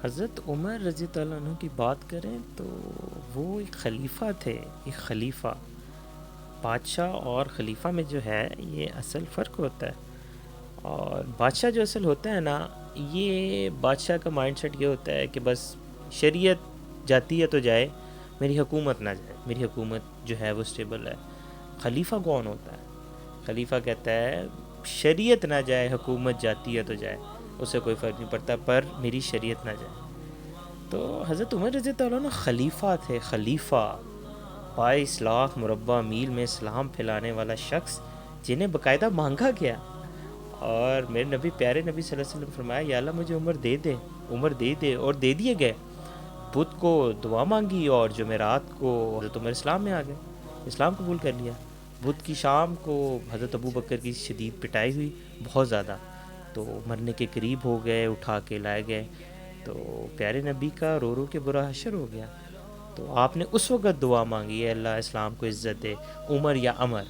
حضرت عمر رضی اللہ عنہ کی بات کریں تو وہ ایک خلیفہ تھے. ایک خلیفہ، بادشاہ اور خلیفہ میں جو ہے یہ اصل فرق ہوتا ہے. اور بادشاہ جو اصل ہوتا ہے نا، یہ بادشاہ کا مائنڈ سیٹ یہ ہوتا ہے کہ بس شریعت جاتی ہے تو جائے، میری حکومت نہ جائے، میری حکومت جو ہے وہ اسٹیبل ہے. خلیفہ کون ہوتا ہے؟ خلیفہ کہتا ہے شریعت نہ جائے، حکومت جاتی ہے تو جائے، اسے کوئی فرق نہیں پڑتا، پر میری شریعت نہ جائے. تو حضرت عمر رضی اللہ عنہ خلیفہ تھے. خلیفہ 22 لاکھ مربع میل میں اسلام پھیلانے والا شخص، جنہیں باقاعدہ مانگا گیا. اور میرے نبی، پیارے نبی صلی اللہ علیہ وسلم فرمایا یا اللہ مجھے عمر دے دے، عمر دے دے، اور دے دیے گئے. بدھ کو دعا مانگی اور جمعرات کو حضرت عمر اسلام میں آ گئے، اسلام قبول کر لیا. بدھ کی شام کو حضرت ابو بکر کی شدید پٹائی ہوئی، بہت زیادہ، تو مرنے کے قریب ہو گئے، اٹھا کے لائے گئے. تو پیارے نبی کا رو رو کے برا حشر ہو گیا. تو آپ نے اس وقت دعا مانگی ہے اللہ اسلام کو عزت دے، عمر یا عمر،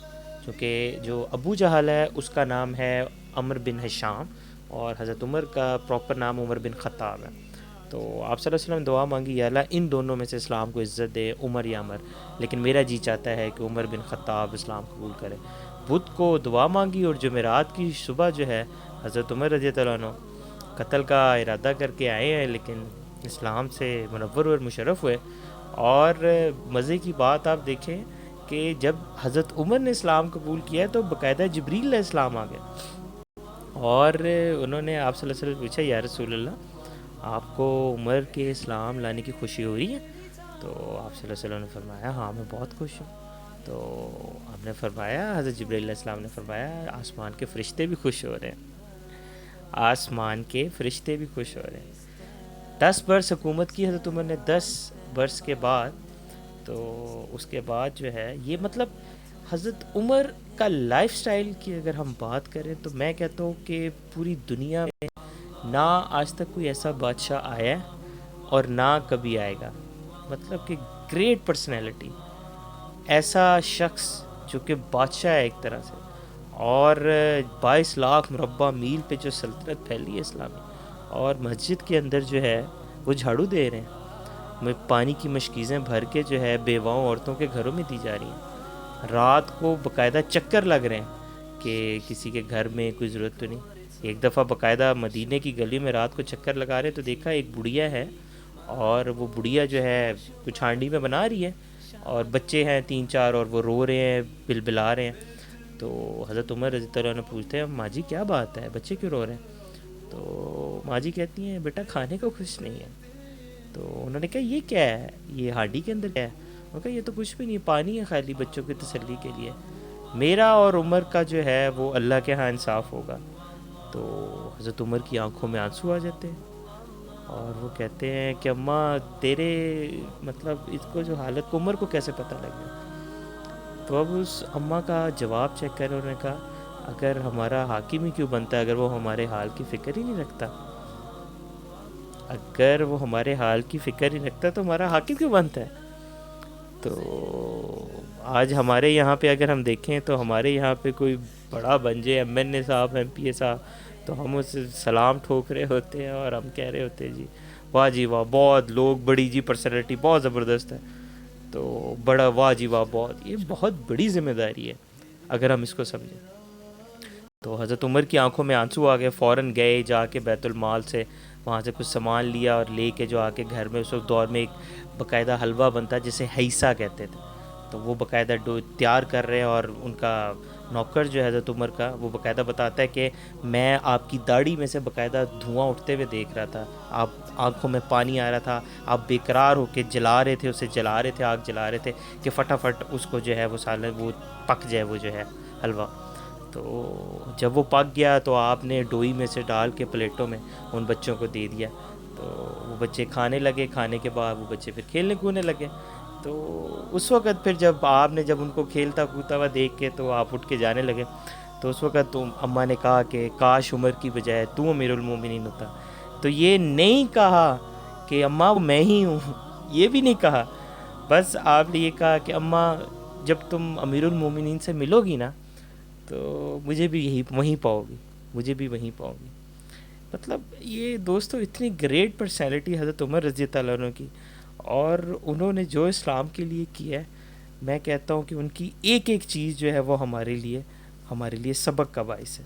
کیونکہ جو ابو جہل ہے اس کا نام ہے عمر بن ہشام، اور حضرت عمر کا پراپر نام عمر بن خطاب ہے. تو آپ صلی اللہ علیہ وسلم دعا مانگی یا اللہ ان دونوں میں سے اسلام کو عزت دے، عمر یا عمر، لیکن میرا جی چاہتا ہے کہ عمر بن خطاب اسلام قبول کرے. بدھ کو دعا مانگی اور جمعرات کی صبح جو ہے حضرت عمر رضی اللہ عنہ قتل کا ارادہ کر کے آئے ہیں، لیکن اسلام سے منور اور مشرف ہوئے. اور مزے کی بات آپ دیکھیں کہ جب حضرت عمر نے اسلام قبول کیا تو باقاعدہ جبریل علیہ السلام آ گئے، اور انہوں نے آپ صلی اللہ علیہ وسلم پوچھا یا رسول اللہ آپ کو عمر کے اسلام لانے کی خوشی ہو رہی ہے؟ تو آپ صلی اللہ علیہ وسلم نے فرمایا ہاں میں بہت خوش ہوں. تو آپ نے فرمایا، حضرت جبریل علیہ السلام نے فرمایا آسمان کے فرشتے بھی خوش ہو رہے ہیں، آسمان کے فرشتے بھی خوش ہو رہے ہیں. 10 برس حکومت کی حضرت عمر نے. 10 برس کے بعد، تو اس کے بعد جو ہے یہ مطلب حضرت عمر کا لائف سٹائل کی اگر ہم بات کریں تو میں کہتا ہوں کہ پوری دنیا میں نہ آج تک کوئی ایسا بادشاہ آیا ہے اور نہ کبھی آئے گا. مطلب کہ گریٹ پرسنالٹی، ایسا شخص جو کہ بادشاہ ہے ایک طرح سے، اور 22 لاکھ مربع میل پہ جو سلطنت پھیلی ہے اسلامی، اور مسجد کے اندر جو ہے وہ جھاڑو دے رہے ہیں، پانی کی مشکیزیں بھر کے جو ہے بیواؤں عورتوں کے گھروں میں دی جا رہی ہیں. رات کو باقاعدہ چکر لگ رہے ہیں کہ کسی کے گھر میں کوئی ضرورت تو نہیں. ایک دفعہ باقاعدہ مدینے کی گلی میں رات کو چکر لگا رہے تو دیکھا ایک بڑھیا ہے، اور وہ بڑھیا جو ہے کچھ ہانڈی میں بنا رہی ہے، اور بچے ہیں 3 4 اور وہ رو رہے ہیں، بلبلا رہے ہیں. تو حضرت عمر رضی اللہ عنہ پوچھتے ہیں ماں جی کیا بات ہے، بچے کیوں رو رہے ہیں؟ تو ماں جی کہتی ہیں بیٹا کھانے کو خوش نہیں ہے. تو انہوں نے کہا یہ کیا ہے، یہ ہانڈی کے اندر کیا ہے؟ انہوں نے کہا یہ تو کچھ بھی نہیں، پانی ہے خالی بچوں کی تسلی کے لیے. میرا اور عمر کا جو ہے وہ اللہ کے ہاں انصاف ہوگا. تو حضرت عمر کی آنکھوں میں آنسو آ جاتے ہیں، اور وہ کہتے ہیں کہ اماں تیرے مطلب اس کو جو حالت کو عمر کو کیسے پتہ لگ گیا؟ تو اب اس اماں کا جواب چیک کر انہوں نے کہا اگر ہمارا حاکم ہی کیوں بنتا ہے اگر وہ ہمارے حال کی فکر ہی نہیں رکھتا؟ اگر وہ ہمارے حال کی فکر ہی رکھتا تو ہمارا حاکم کیوں بنتا ہے؟ تو آج ہمارے یہاں پہ اگر ہم دیکھیں تو ہمارے یہاں پہ کوئی بڑا بن جائے، ایم این اے صاحب، ایم پی اے صاحب، تو ہم اسے سلام ٹھوک رہے ہوتے ہیں اور ہم کہہ رہے ہوتے ہیں جی واہ جی واہ، بہت لوگ بڑی جی پرسنالٹی بہت زبردست ہے. تو بڑا واہ جی واہ، بہت، یہ بہت بڑی ذمہ داری ہے اگر ہم اس کو سمجھیں. تو حضرت عمر کی آنکھوں میں آنسو آ گئے، فوراً گئے جا کے بیت المال سے وہاں سے کچھ سامان لیا اور لے کے جو آ کے گھر میں، اس وقت دور میں ایک باقاعدہ حلوہ بنتا جسے ہیسا کہتے تھے، تو وہ باقاعدہ تیار کر رہے ہیں. اور ان کا نوکر جو ہے حضرت عمر کا، وہ باقاعدہ بتاتا ہے کہ میں آپ کی داڑھی میں سے باقاعدہ دھواں اٹھتے ہوئے دیکھ رہا تھا، آپ آنکھوں میں پانی آ رہا تھا، آپ بے قرار ہو کے جلا رہے تھے، اسے جلا رہے تھے، آگ جلا رہے تھے کہ فٹافٹ اس کو جو ہے وہ سالن وہ پک جائے، وہ جو ہے حلوہ. تو جب وہ پک گیا تو آپ نے ڈوئی میں سے ڈال کے پلیٹوں میں ان بچوں کو دے دیا. تو وہ بچے کھانے لگے، کھانے کے بعد وہ بچے پھر کھیلنے کودنے لگے. تو اس وقت پھر جب آپ نے جب ان کو کھیلتا کودتا ہوا دیکھ کے تو آپ اٹھ کے جانے لگے. تو اس وقت تو اماں نے کہا کہ کاش عمر کی بجائے تو امیر المومنین ہوتا. تو یہ نہیں کہا کہ اماں میں ہی ہوں، یہ بھی نہیں کہا، بس آپ نے یہ کہا کہ اماں جب تم امیر المومنین سے ملو گی نا تو مجھے بھی یہی وہیں پاؤ گی، مجھے بھی وہیں پاؤ گی. مطلب یہ دوستو اتنی گریٹ پرسنالٹی حضرت عمر رضی اللہ عنہ کی، اور انہوں نے جو اسلام کے لیے کیا ہے، میں کہتا ہوں کہ ان کی ایک ایک چیز جو ہے وہ ہمارے لیے سبق کا باعث ہے.